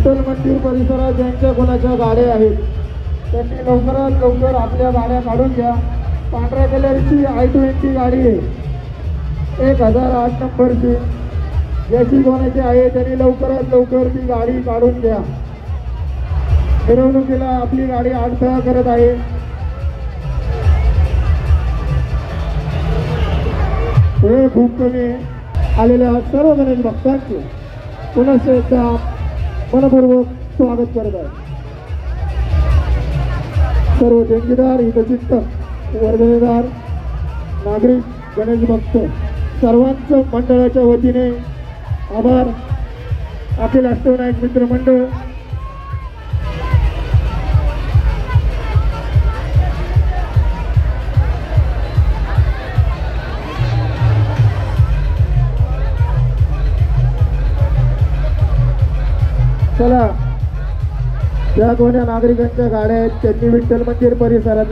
विठ्ठल मंदिर परिसरात ज्यांच्या कोणाच्या गाड्या आहेत त्यांनी लवकरात लवकर आपल्या गाड्या काढून घ्या। पांढऱ्या कलरची i20 गाडी आहे, 1008 नंबरची, ज्याची कोणाची आहे त्यांनी लवकरात लवकर ती गाडी काढून घ्या। मिरवणुकीला आपली गाडी अडथळा करत आहे। वेळ खूप कमी आलेल्या सर्व गणेश भक्तांचे पुनश्च एकदा मनपूर्वक स्वागत करत आहे। सर्व देणगीदार, हितचिंतक, वर्गणीदार, नागरिक, गणेश भक्त सर्वांचं मंडळाच्या वतीने आभार। अखिल अष्टविनायक मित्र मंडळ चला, ज्या कोण्या नागरिकांच्या गाड्या आहेत त्यांनी विठ्ठल मंदिर परिसरात